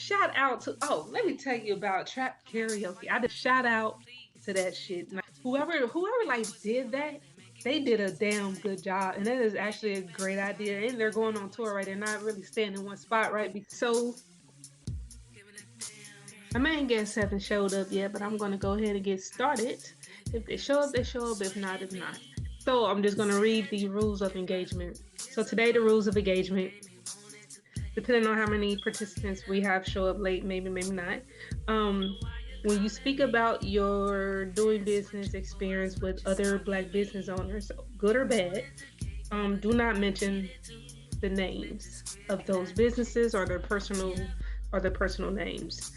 shout out to, oh, let me tell you about trap karaoke. I just shout out to that shit. Like, whoever like did that, they did a damn good job. And that is actually a great idea. And they're going on tour, right? They're not really staying in one spot, right? So my main guests haven't showed up yet, but I'm gonna go ahead and get started. If they show up, they show up. If not, if not. So I'm just gonna read the rules of engagement. So today the rules of engagement, depending on how many participants we have show up late, maybe, maybe not. Um, when you speak about your doing business experience with other Black business owners, good or bad, do not mention the names of those businesses or their personal names,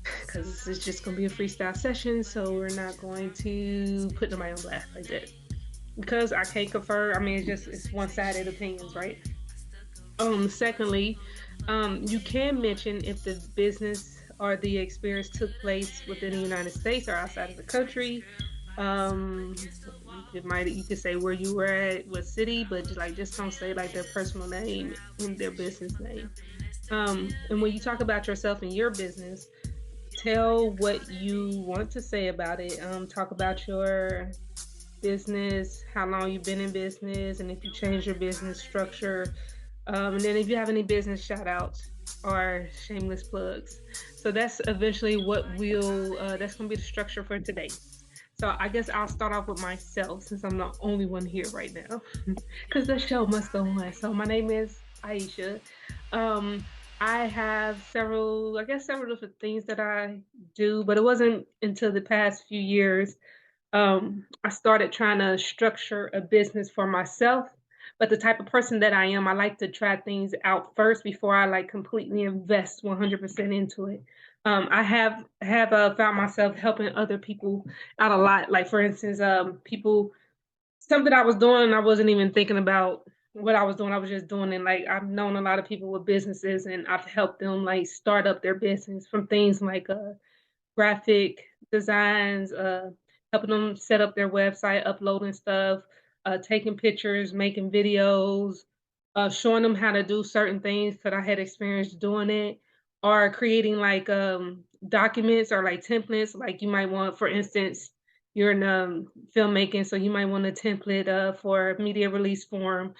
because this is just going to be a freestyle session. So we're not going to put nobody on blast like that, because I can't confer. I mean, it's one sided opinions, right? Secondly, you can mention if the business or the experience took place within the United States or outside of the country. You could say where you were at, what city, but just don't say like their personal name and their business name. And when you talk about yourself and your business, tell what you want to say about it. Talk about your business, how long you've been in business, and if you change your business structure. And then if you have any business shout outs or shameless plugs. So that's eventually that's going to be the structure for today. So I guess I'll start off with myself since I'm the only one here right now, because the show must go on. So my name is Aisha. Um, I have several different things that I do, but it wasn't until the past few years I started trying to structure a business for myself. But the type of person that I am, I like to try things out first before I like completely invest 100% into it. I have found myself helping other people out a lot. Like for instance, people something I was doing, I wasn't even thinking about what I was doing. I was just doing it. Like I've known a lot of people with businesses, and I've helped them like start up their business from things like graphic designs, helping them set up their website, uploading stuff, taking pictures, making videos, showing them how to do certain things because I had experience doing it, or creating like documents or like templates. Like you might want, for instance, you're in filmmaking, so you might want a template for media release form,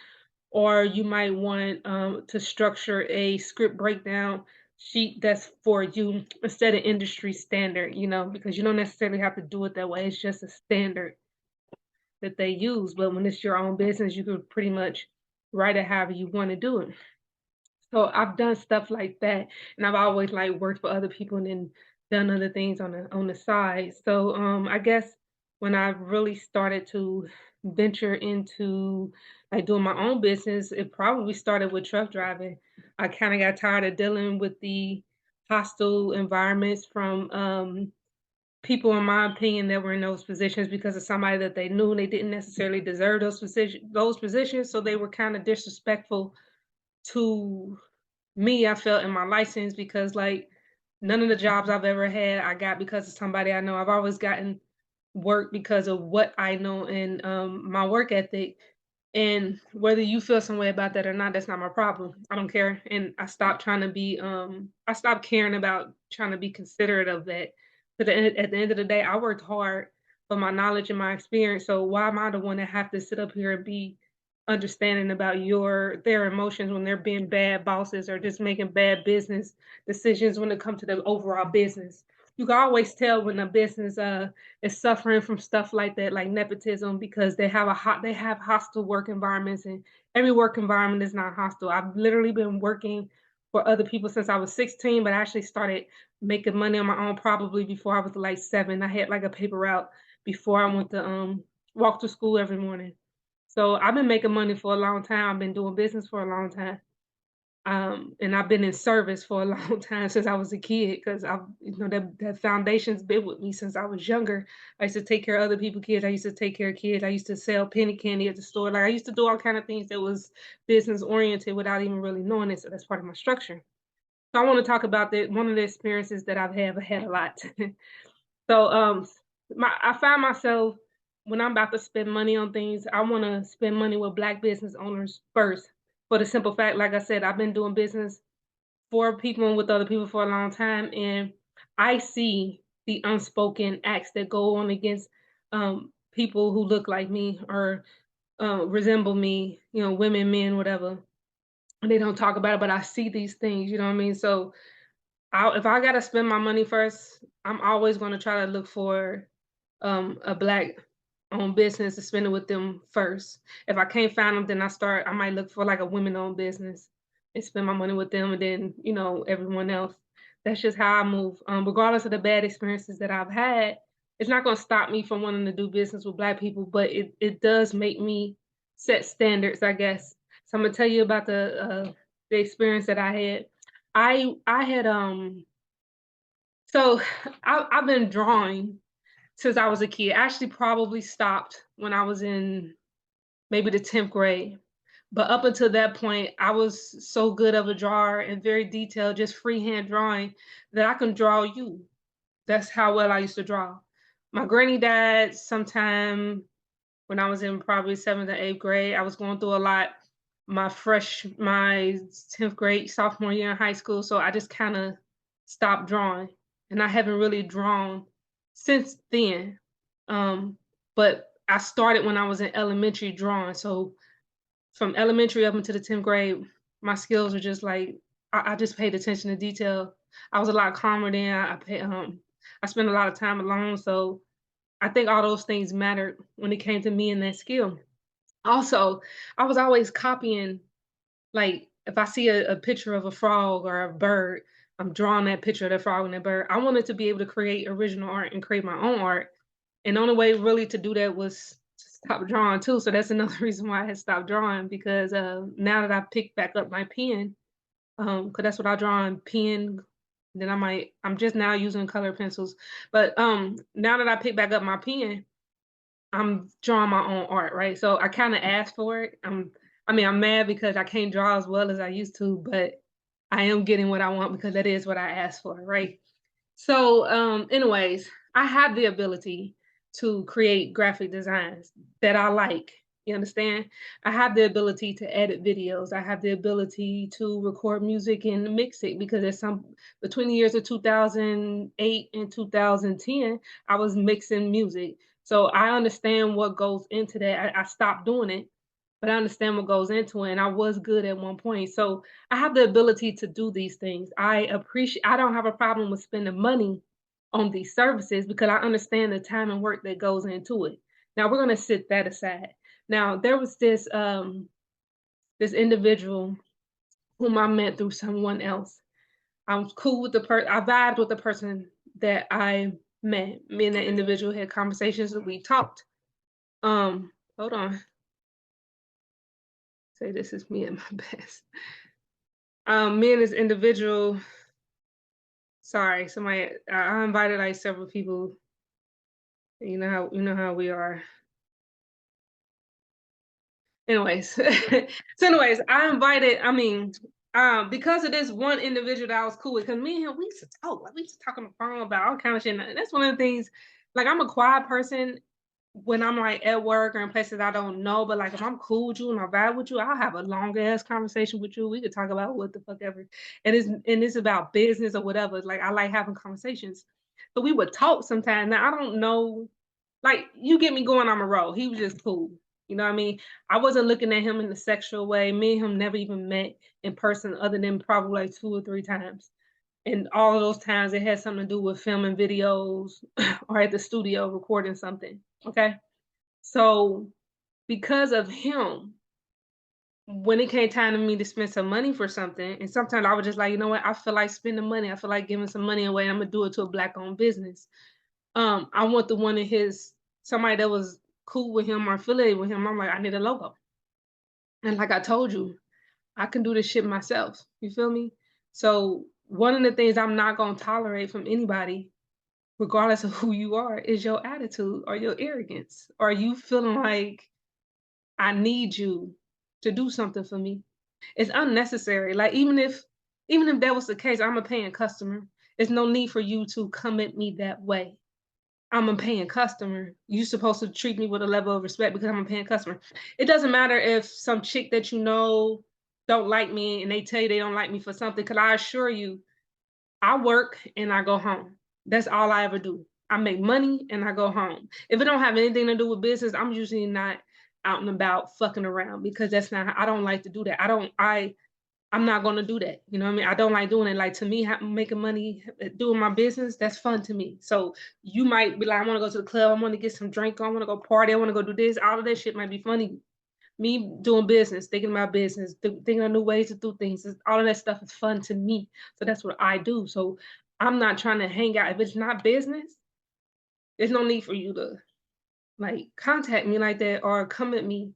or you might want to structure a script breakdown sheet that's for you instead of industry standard, because you don't necessarily have to do it that way. It's just a standard that they use. But when it's your own business, you could pretty much write it however you want to do it. So I've done stuff like that, and I've always like worked for other people and then done other things on the side. So I guess when I really started to venture into like doing my own business, it probably started with truck driving. I kind of got tired of dealing with the hostile environments from people, in my opinion, that were in those positions because of somebody that they knew and they didn't necessarily deserve those positions. So they were kind of disrespectful to me, I felt, in my license, because like none of the jobs I've ever had I got because of somebody I know. I've always gotten work because of what I know and my work ethic. And whether you feel some way about that or not, that's not my problem. I don't care. And I stopped caring about trying to be considerate of that. But at the end of the day, I worked hard for my knowledge and my experience. So why am I the one that have to sit up here and be understanding about their emotions when they're being bad bosses or just making bad business decisions when it comes to the overall business? You can always tell when a business is suffering from stuff like that, like nepotism, because they have hostile work environments, and every work environment is not hostile. I've literally been working for other people since I was 16, but I actually started making money on my own probably before I was like 7. I had like a paper route before I went to walk to school every morning. So I've been making money for a long time. I've been doing business for a long time. And I've been in service for a long time since I was a kid, because that foundation's been with me since I was younger. I used to take care of other people's kids. I used to take care of kids. I used to sell penny candy at the store. Like I used to do all kind of things that was business oriented without even really knowing it. So that's part of my structure. So I want to talk about that. One of the experiences that I've had a lot. So I find myself, when I'm about to spend money on things, I want to spend money with Black business owners first, for the simple fact, like I said, I've been doing business for people and with other people for a long time, and I see the unspoken acts that go on against people who look like me or resemble me, you know, women, men, whatever. And they don't talk about it, but I see these things, you know what I mean? So if I gotta spend my money first, I'm always gonna try to look for a black owned business to spend it with them first. If I can't find them, then I might look for like a women owned business and spend my money with them, and then you know everyone else. That's just how I move. Regardless of the bad experiences that I've had, it's not gonna stop me from wanting to do business with black people, but it does make me set standards, I guess. So I'm gonna tell you about the experience that I had. I had so I've been drawing since I was a kid. I actually probably stopped when I was in maybe the 10th grade. But up until that point, I was so good of a drawer and very detailed, just freehand drawing that I can draw you. That's how well I used to draw. My granny died sometime when I was in probably 7th or 8th grade. I was going through a lot my 10th grade sophomore year in high school, so I just kind of stopped drawing, and I haven't really drawn since then. Um, but I started when I was in elementary drawing, so from elementary up into the 10th grade, my skills were just like I just paid attention to detail. I was a lot calmer then. I spent a lot of time alone, so I think all those things mattered when it came to me and that skill. Also, I was always copying, like, if I see a picture of a frog or a bird, I'm drawing that picture of that frog and that bird. I wanted to be able to create original art and create my own art. And the only way really to do that was to stop drawing too. So that's another reason why I had stopped drawing because now that I picked back up my pen, because that's what I draw on pen. Then I'm just now using color pencils. But now that I pick back up my pen, I'm drawing my own art, right? So I kind of asked for it. I'm mad because I can't draw as well as I used to, but I am getting what I want because that is what I asked for, right? So, anyways, I have the ability to create graphic designs that I like. You understand? I have the ability to edit videos. I have the ability to record music and mix it because there's some between the years of 2008 and 2010, I was mixing music. So I understand what goes into that. I stopped doing it, but I understand what goes into it. And I was good at one point. So I have the ability to do these things. I don't have a problem with spending money on these services because I understand the time and work that goes into it. Now we're gonna sit that aside. Now there was this individual whom I met through someone else. I was cool with I vibed with the person that I met. Me and that individual had conversations and we talked. Hold on. Say this is me at my best. Me and this individual, sorry, I invited like several people. You know how we are. Anyways, so anyways, because of this one individual that I was cool with, because me and him, we used to talk, like we used to talk on the phone about all kind of shit. And that's one of the things, like I'm a quiet person when I'm like at work or in places I don't know, but like if I'm cool with you and I vibe with you, I'll have a long ass conversation with you. We could talk about what the fuck ever. And it's about business or whatever. Like I like having conversations. So we would talk sometimes. Now I don't know, like you get me going on a roll. He was just cool. You know what I mean? I wasn't looking at him in a sexual way. Me and him never even met in person other than probably like 2 or 3 times. And all of those times it had something to do with filming videos or at the studio recording something. Okay. So because of him, when it came time to me to spend some money for something, and sometimes I was just like, you know what, I feel like spending money. I feel like giving some money away. I'm gonna do it to a black owned business. I want the one of his somebody that was cool with him or affiliated with him. I'm like, I need a logo. And like I told you, I can do this shit myself. You feel me? So one of the things I'm not gonna tolerate from anybody, regardless of who you are, is your attitude or your arrogance. Or you feeling like I need you to do something for me. It's unnecessary. Like even if that was the case, I'm a paying customer. There's no need for you to come at me that way. I'm a paying customer. You're supposed to treat me with a level of respect because I'm a paying customer. It doesn't matter if some chick that you know don't like me and they tell you they don't like me for something, because I assure you, I work and I go home. That's all I ever do. I make money and I go home. If it don't have anything to do with business, I'm usually not out and about fucking around, because that's not, I don't like to do that. I'm not gonna do that. You know what I mean? I don't like doing it. Like, to me, making money, doing my business, that's fun to me. So you might be like, I want to go to the club, I want to get some drink, I want to go party, I want to go do this. All of that shit might be funny. Me doing business, thinking about business, thinking of new ways to do things, all of that stuff is fun to me. So that's what I do. So I'm not trying to hang out. If it's not business, there's no need for you to like contact me like that or come at me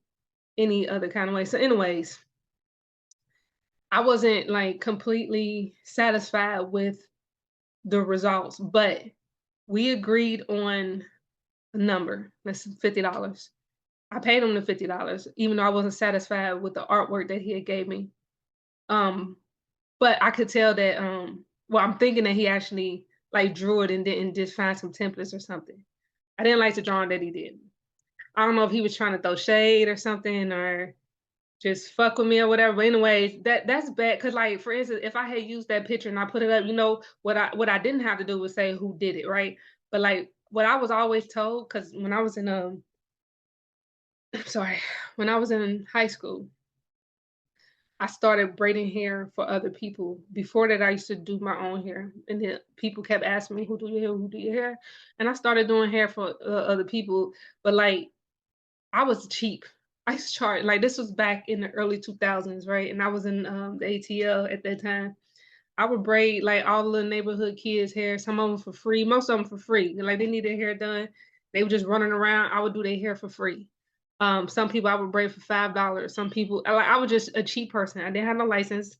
any other kind of way. So, anyways, I wasn't like completely satisfied with the results, but we agreed on a number. That's $50. I paid him the $50, even though I wasn't satisfied with the artwork that he had gave me. Um, but I could tell that well, I'm thinking that he actually like drew it and didn't just find some templates or something. I didn't like the drawing that he did. I don't know if he was trying to throw shade or something, or just fuck with me or whatever. But anyways, that's bad. Cause like, for instance, if I had used that picture and I put it up, what I didn't have to do was say who did it, right? But like what I was always told, cause when I was in sorry, when I was in high school, I started braiding hair for other people. Before that, I used to do my own hair, and then people kept asking me, "Who do your hair? Who do your hair?" And I started doing hair for other people. But like, I was cheap. I used to charge, like, this was back in the early 2000s, right? And I was in the ATL at that time. I would braid like all the little neighborhood kids' hair. Some of them for free, most of them for free. Like, they need their hair done. They were just running around. I would do their hair for free. Some people I would braid for $5. Some people, I was just a cheap person. I didn't have no license.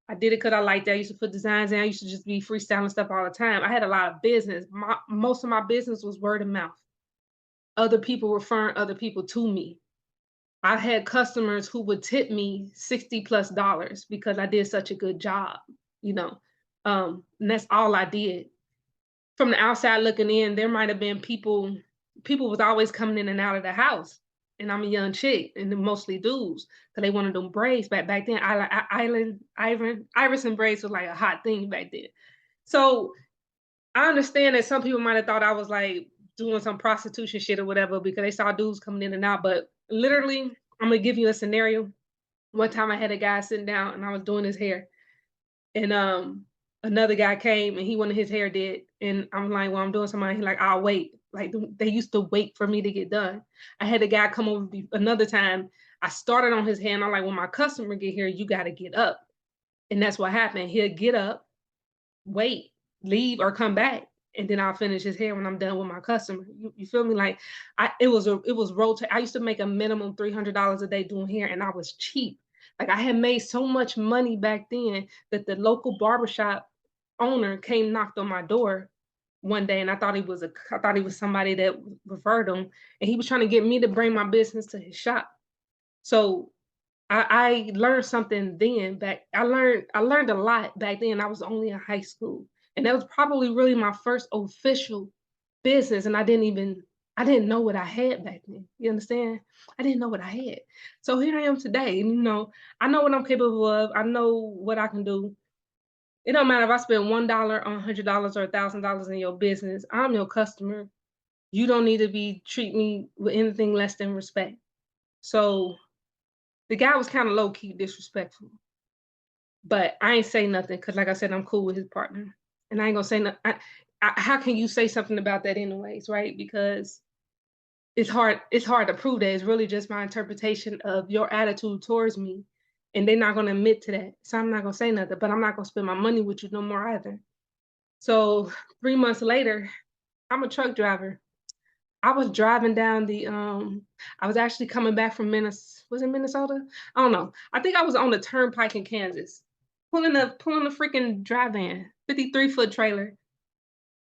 I did it because I liked that. I used to put designs in. I used to just be freestyling stuff all the time. I had a lot of business. Most of my business was word of mouth. Other people referring other people to me. I had customers who would tip me $60+ because I did such a good job, you know. And that's all I did. From the outside looking in, there might have been people was always coming in and out of the house. And I'm a young chick, and mostly dudes, because they wanted them braids back then. Iverson braids was like a hot thing back then. So I understand that some people might have thought I was like doing some prostitution shit or whatever because they saw dudes coming in and out. But literally, I'm gonna give you a scenario. One time I had a guy sitting down and I was doing his hair, and another guy came and he wanted his hair did. And I'm like, well, I'm doing something. He's like, I'll wait. Like, they used to wait for me to get done. I had a guy come over another time. I started on his hair and I'm like, when my customer get here, you gotta get up. And that's what happened. He'll get up, wait, leave, or come back, and then I'll finish his hair when I'm done with my customer. You feel me? Like, it was rotate. I used to make a minimum $300 a day doing hair, and I was cheap. Like, I had made so much money back then that the local barbershop owner came, knocked on my door one day, and I thought he was somebody that referred him, and he was trying to get me to bring my business to his shop. So I learned something then. I learned a lot back then. I was only in high school. And that was probably really my first official business. And I didn't know what I had back then. You understand? I didn't know what I had. So here I am today. And I know what I'm capable of. I know what I can do. It don't matter if I spend $1 on $100 or $1,000 in your business. I'm your customer. You don't need to be treat me with anything less than respect. So the guy was kind of low key disrespectful, but I ain't say nothing because, like I said, I'm cool with his partner, and I ain't gonna say nothing. How can you say something about that, anyways, right? Because it's hard. It's hard to prove that. It's really just my interpretation of your attitude towards me, and they're not gonna admit to that. So I'm not gonna say nothing. But I'm not gonna spend my money with you no more either. So 3 months later, I'm a truck driver. I was driving down I was actually coming back from Minnesota. Was it Minnesota? I don't know. I think I was on the turnpike in Kansas, pulling the freaking dry van, 53-foot trailer,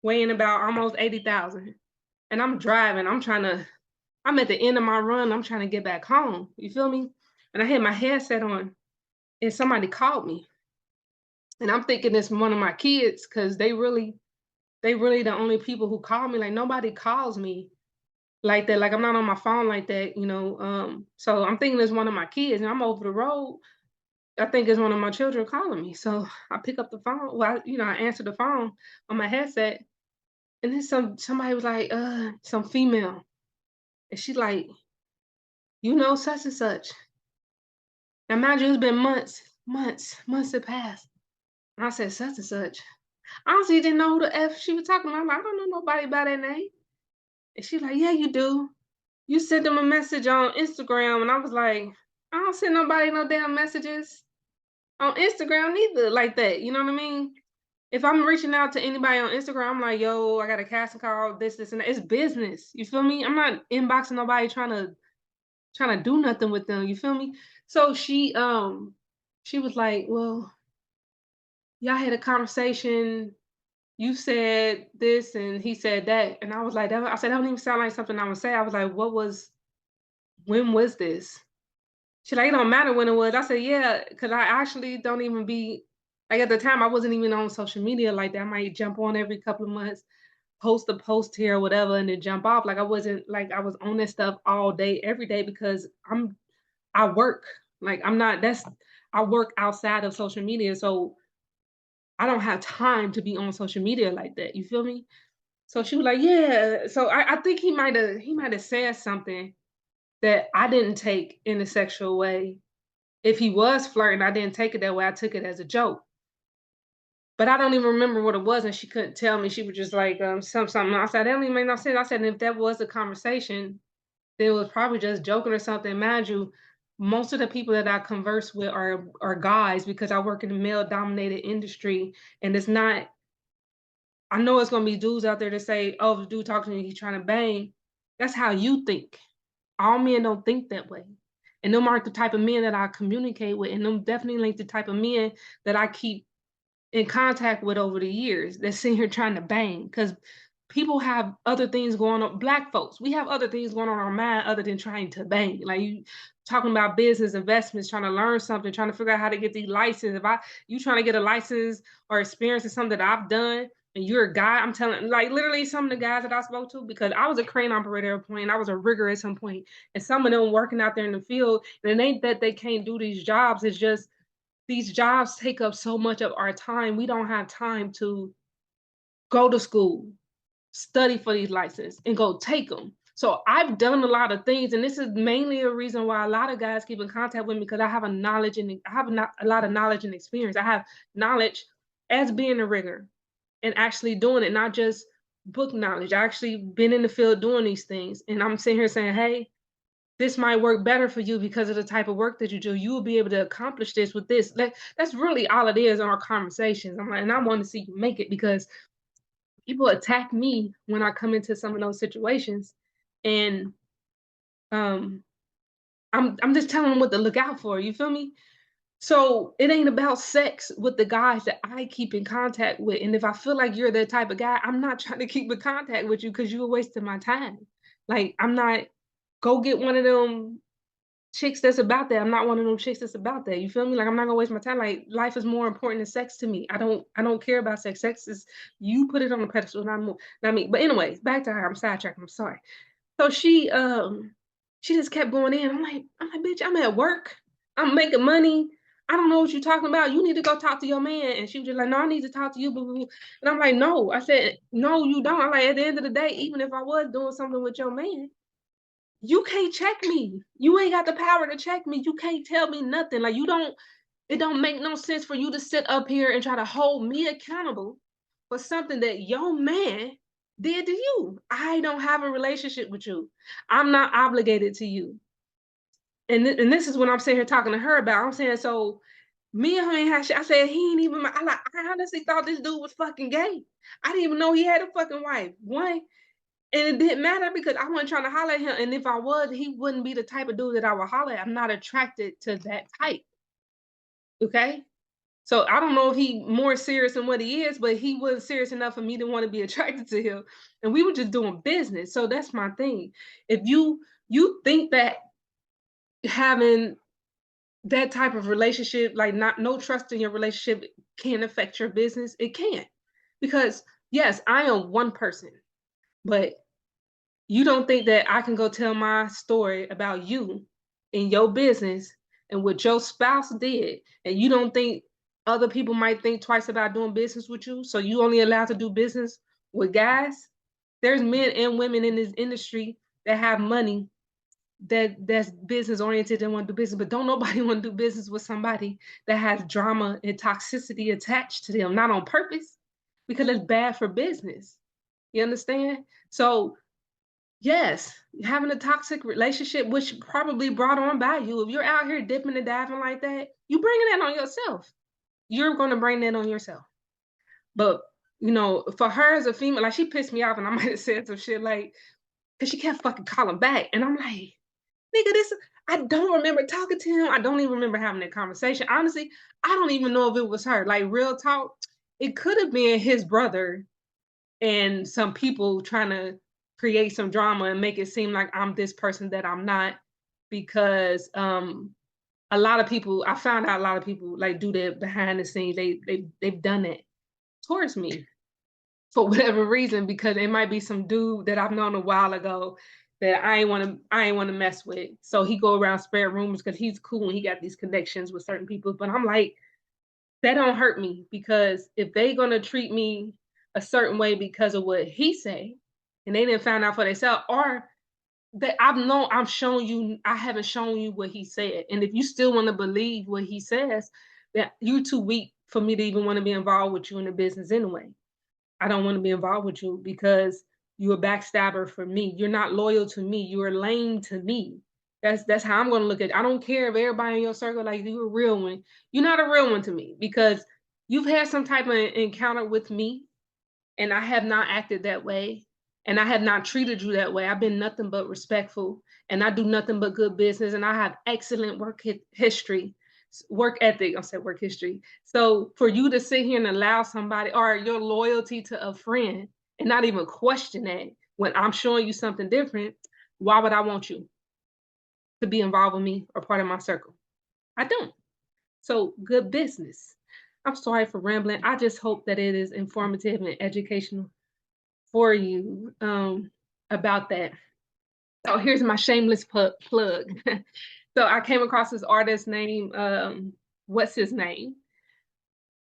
weighing about almost 80,000. And I'm driving. I'm at the end of my run. I'm trying to get back home. You feel me? And I had my headset on, and somebody called me. And I'm thinking it's one of my kids, because they really the only people who call me. Like, nobody calls me like that. Like, I'm not on my phone like that. So I'm thinking it's one of my kids, and I'm over the road. I think it's one of my children calling me. So I pick up the phone. Well, I answer the phone on my headset, and then somebody was like, some female. And she like, such and such. Now mind you, it's been months have passed. And I said, such and such. I honestly didn't know who the F she was talking about. I'm like, I don't know nobody by that name. And she like, yeah, you do. You sent them a message on Instagram. And I was like, I don't send nobody no damn messages on Instagram neither like that. You know what I mean? If I'm reaching out to anybody on Instagram, I'm like, yo, I got a casting call, this, and that. It's business. You feel me? I'm not inboxing nobody trying to do nothing with them. You feel me? So she was like, well, y'all had a conversation. You said this and he said that. And I was like, I said, that don't even sound like something I would say. I was like, when was this? She like, it don't matter when it was. I said, yeah, because I actually don't even be like at the time I wasn't even on social media like that. I might jump on every couple of months, post a post here or whatever, and then jump off. Like I wasn't like I was on this stuff all day, every day because I work. Like I'm not that's I work outside of social media. So I don't have time to be on social media like that. You feel me? So she was like, yeah. So I think he might have said something that I didn't take in a sexual way. If he was flirting, I didn't take it that way. I took it as a joke. But I don't even remember what it was, and she couldn't tell me. She was just like, something. I said, that don't even make no sense. I said, if that was a conversation, then it was probably just joking or something. Mind you, most of the people that I converse with are guys because I work in a male dominated industry, and it's not. I know it's gonna be dudes out there that say, "Oh, the dude talking to you, he's trying to bang." That's how you think. All men don't think that way. And them aren't the type of men that I communicate with, and them definitely ain't the type of men that I keep in contact with over the years that's sitting here trying to bang. Because people have other things going on. Black folks, we have other things going on in our mind other than trying to bang. Like you talking about business investments, trying to learn something, trying to figure out how to get these licenses. If you trying to get a license or experience in something that I've done, and you're a guy, I'm telling, like literally some of the guys that I spoke to, because I was a crane operator at a point, I was a rigger at some point, and some of them working out there in the field, and it ain't that they can't do these jobs, it's just these jobs take up so much of our time. We don't have time to go to school, study for these licenses, and go take them. So I've done a lot of things, and this is mainly a reason why a lot of guys keep in contact with me because I have a lot of knowledge and experience. I have knowledge as being a rigger and actually doing it, not just book knowledge. I actually been in the field doing these things, and I'm sitting here saying, "Hey, this might work better for you because of the type of work that you do. You will be able to accomplish this with this." That's really all it is in our conversations. I'm like, and I want to see you make it because people attack me when I come into some of those situations, and um, I'm just telling them what to look out for. You feel me? So it ain't about sex with the guys that I keep in contact with. And if I feel like you're that type of guy, I'm not trying to keep in contact with you because you're wasting my time. Like I'm not go get one of them chicks that's about that. I'm not one of them chicks that's about that. You feel me? Like I'm not gonna waste my time. Like life is more important than sex to me. I don't care about sex. Sex is you put it on the pedestal, not me. But anyways, back to her. I'm sidetracked. I'm sorry. So she just kept going in. I'm like, bitch, I'm at work. I'm making money. I don't know what you're talking about. You need to go talk to your man. And she was just like, no, I need to talk to you. Boo, boo, boo. And I'm like, no. I said, no, you don't. I'm like, at the end of the day, even if I was doing something with your man, you can't check me. You ain't got the power to check me. You can't tell me nothing. Like it don't make no sense for you to sit up here and try to hold me accountable for something that your man did to you. I don't have a relationship with you. I'm not obligated to you. And this is what I'm sitting here talking to her about. I'm saying, so me and her ain't had shit. I said, he ain't even I honestly thought this dude was fucking gay. I didn't even know he had a fucking wife. One, and it didn't matter because I wasn't trying to holler at him. And if I was, he wouldn't be the type of dude that I would holler at. I'm not attracted to that type. Okay. So I don't know if he more serious than what he is, but he wasn't serious enough for me to want to be attracted to him. And we were just doing business. So that's my thing. If you think that having that type of relationship, like not no trust in your relationship can affect your business, it can't. Because yes, I am one person, but you don't think that I can go tell my story about you in your business and what your spouse did, and you don't think other people might think twice about doing business with you, so you only allowed to do business with guys, there's men and women in this industry that have money that's business oriented and want to do business, but don't nobody want to do business with somebody that has drama and toxicity attached to them, not on purpose, because it's bad for business. You understand? So yes, having a toxic relationship, which probably brought on by you, if you're out here dipping and diving like that, you bringing that on yourself. You're gonna bring that on yourself. But for her as a female, like she pissed me off, and I might have said some shit like, because she kept fucking calling back, and I'm like, nigga, this I don't remember talking to him. I don't even remember having that conversation. Honestly, I don't even know if it was her. Like real talk, it could have been his brother and some people trying to create some drama and make it seem like I'm this person that I'm not, because a lot of people, I found out a lot of people like do that behind the scenes. They've done it towards me for whatever reason, because it might be some dude that I've known a while ago that I ain't want to mess with. So he go around spread rumors because he's cool and he got these connections with certain people. But I'm like, that don't hurt me, because if they gonna treat me a certain way because of what he say, and they didn't find out for themselves, or that I'm showing you, I haven't shown you what he said, and if you still want to believe what he says, that you too weak for me to even want to be involved with you in the business anyway. I don't want to be involved with you because you're a backstabber for me. You're not loyal to me. You're lame to me. That's how I'm gonna look at it. I don't care if everybody in your circle like you're a real one. You're not a real one to me, because you've had some type of encounter with me, and I have not acted that way, and I have not treated you that way. I've been nothing but respectful, and I do nothing but good business, and I have excellent history, work ethic. I said work history. So for you to sit here and allow somebody, or your loyalty to a friend, and not even question that when I'm showing you something different, why would I want you to be involved with me or part of my circle? I don't. So good business. I'm sorry for rambling. I just hope that it is informative and educational for you about that. So here's my shameless plug. So I came across this artist named what's his name?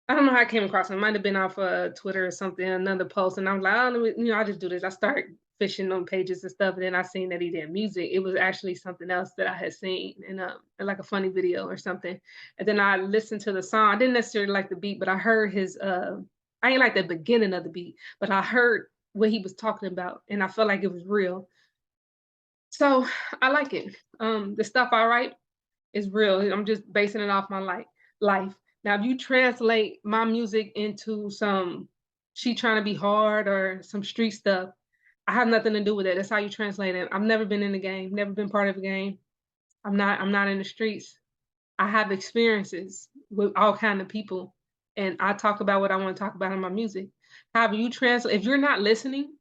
I don't know how I came across him. It might have been off Twitter or something, another post, and I'm like, oh, I'll just do this. I start fishing on pages and stuff, and then I seen that he did music. It was actually something else that I had seen in like a funny video or something. And then I listened to the song. I didn't necessarily like the beat, but I heard his I ain't like the beginning of the beat, but I heard what he was talking about, and I felt like it was real. So I like it. The stuff I write is real. I'm just basing it off my life. Now, if you translate my music into some she trying to be hard or some street stuff, I have nothing to do with it. That's how you translate it. I've never been in the game, never been part of a game. I'm not in the streets. I have experiences with all kind of people, and I talk about what I want to talk about in my music. However, you translate, if you're not listening,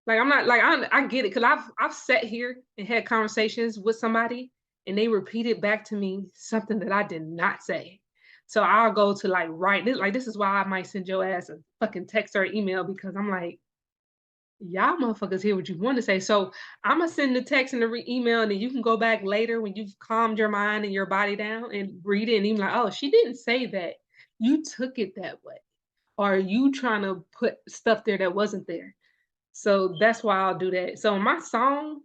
like I'm not like I get it, because I've sat here and had conversations with somebody, and they repeated back to me something that I did not say. So I'll go to like write this, like this is why I might send your ass a fucking text or email, because I'm like, y'all motherfuckers hear what you want to say. So I'm gonna send the text and the email, and then you can go back later when you've calmed your mind and your body down and read it, and even like, oh, she didn't say that. You took it that way, or you trying to put stuff there that wasn't there. So that's why I'll do that. So my song,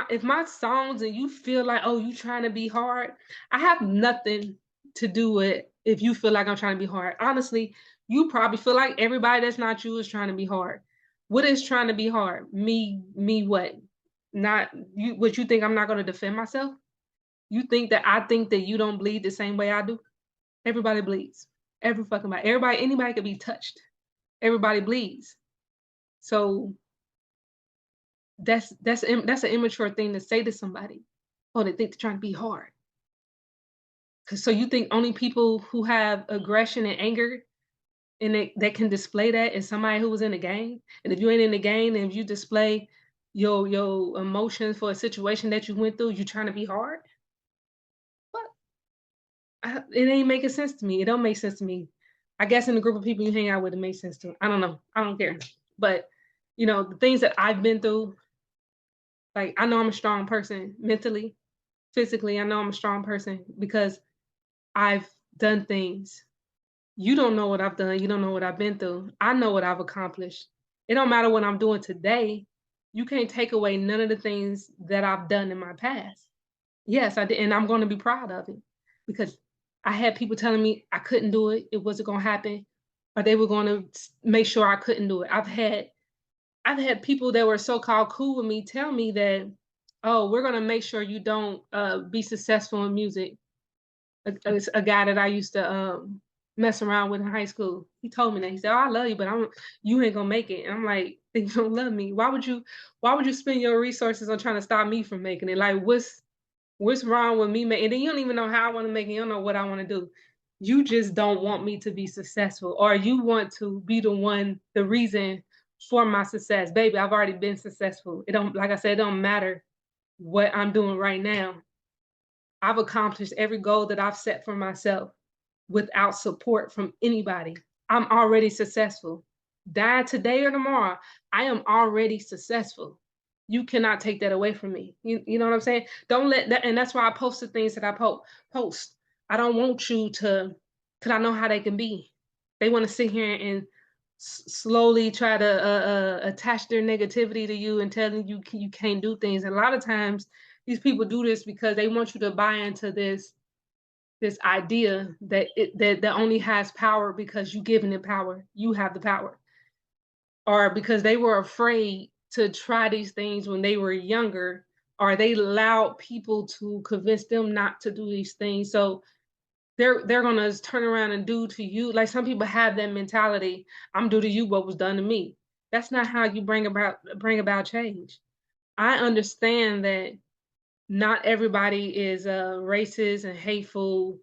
if my songs and you feel like, oh, you trying to be hard, I have nothing to do with if you feel like I'm trying to be hard. Honestly, you probably feel like everybody that's not you is trying to be hard. What is trying to be hard? Me what? Not you, what you think I'm not gonna defend myself? You think that I think that you don't bleed the same way I do? Everybody bleeds. Every fucking body. Everybody, anybody could be touched. Everybody bleeds. So that's an immature thing to say to somebody. Oh, they think they're trying to be hard. Cause so you think only people who have aggression and anger and that can display that is somebody who was in the game? And if you ain't in the game, and if you display your emotions for a situation that you went through, you trying to be hard? What? It ain't making sense to me. It don't make sense to me. I guess in the group of people you hang out with, it makes sense to. I don't know. I don't care. But the things that I've been through, like I know I'm a strong person mentally, physically, I know I'm a strong person because I've done things. You don't know what I've done, you don't know what I've been through. I know what I've accomplished. It don't matter what I'm doing today. You can't take away none of the things that I've done in my past. Yes, I did, and I'm gonna be proud of it because I had people telling me I couldn't do it, it wasn't gonna happen, or they were gonna make sure I couldn't do it. I've had people that were so-called cool with me tell me that, "Oh, we're gonna make sure you don't, be successful in music." A guy that I used to, mess around with in high school, he told me that. He said, "Oh, I love you, but you ain't gonna make it." And I'm like, "Then you don't love me. Why would you spend your resources on trying to stop me from making it? Like, what's wrong with me and then you don't even know how I wanna make it, you don't know what I wanna do. You just don't want me to be successful, or you want to be the reason for my success. Baby, I've already been successful. It don't like I said, it don't matter what I'm doing right now. I've accomplished every goal that I've set for myself without support from anybody. I'm already successful. Die today or tomorrow, I am already successful. You cannot take that away from me. You know what I'm saying? Don't let that, and that's why I post the things that I post. I don't want you to, because I know how they can be. They want to sit here and slowly try to attach their negativity to you and telling you you can't do things. And a lot of times, these people do this because they want you to buy into this idea that that only has power because you giving it power. You have the power, or because they were afraid to try these things when they were younger, or they allowed people to convince them not to do these things. So they're gonna turn around and do to you like some people have that mentality. I'm do to you what was done to me. That's not how you bring about change. I understand that not everybody is racist and hateful,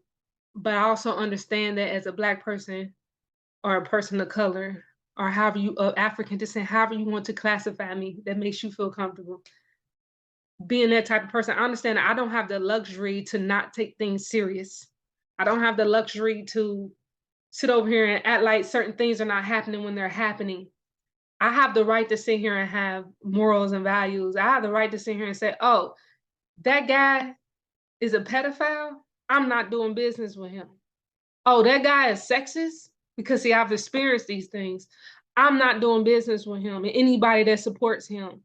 but I also understand that as a Black person or a person of color or however you African descent, however you want to classify me, that makes you feel comfortable. Being that type of person, I understand that I don't have the luxury to not take things serious. I don't have the luxury to sit over here and act like certain things are not happening when they're happening. I have the right to sit here and have morals and values. I have the right to sit here and say, oh, that guy is a pedophile. I'm not doing business with him. Oh, that guy is sexist? Because see, I've experienced these things. I'm not doing business with him and anybody that supports him.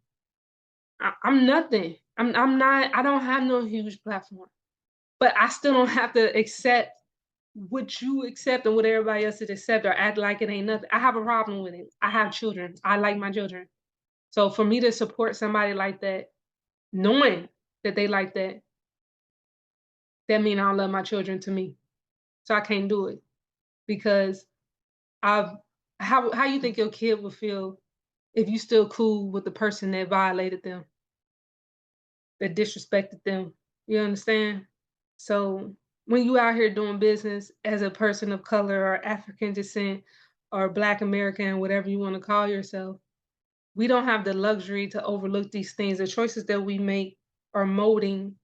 I'm nothing. I'm not, I don't have no huge platform. But I still don't have to accept what you accept and what everybody else is accept or act like it ain't nothing. I have a problem with it. I have children. I like my children. So for me to support somebody like that, knowing that they like that, that mean I don't love my children to me. So I can't do it because I've how you think your kid would feel if you still cool with the person that violated them, that disrespected them. You understand? So when you out here doing business as a person of color or African descent or Black American, whatever you want to call yourself, we don't have the luxury to overlook these things. The choices that we make are molding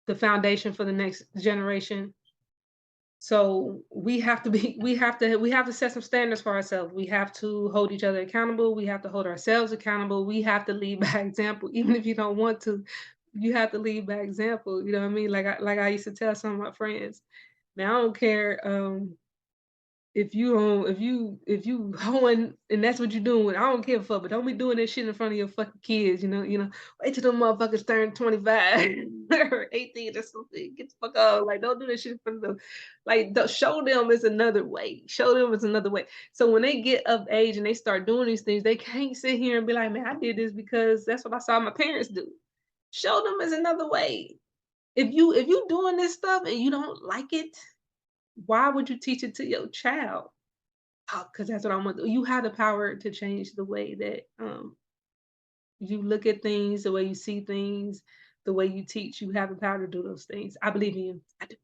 the foundation for the next generation. So we have to set some standards for ourselves. We have to hold each other accountable. We have to hold ourselves accountable. We have to lead by example, even if you don't want to. You have to lead by example. You know what I mean? Like I used to tell some of my friends. Now I don't care if you hoeing and that's what you're doing. I don't give a fuck, but don't be doing that shit in front of your fucking kids. Wait till them motherfuckers turn 25 or 18 or something. Get the fuck out. Like, don't do that shit in front of them. Like, show them it's another way. Show them it's another way. So when they get of age and they start doing these things, they can't sit here and be like, man, I did this because that's what I saw my parents do. Show them it's another way. If you doing this stuff and you don't like it, why would you teach it to your child? Because that's what I want. You have the power to change the way that you look at things, the way you see things, the way you teach. You have the power to do those things. I believe in you. I do.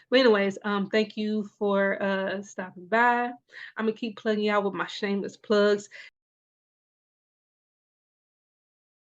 But anyways, thank you for stopping by. I'm gonna keep plugging y'all with my shameless plugs.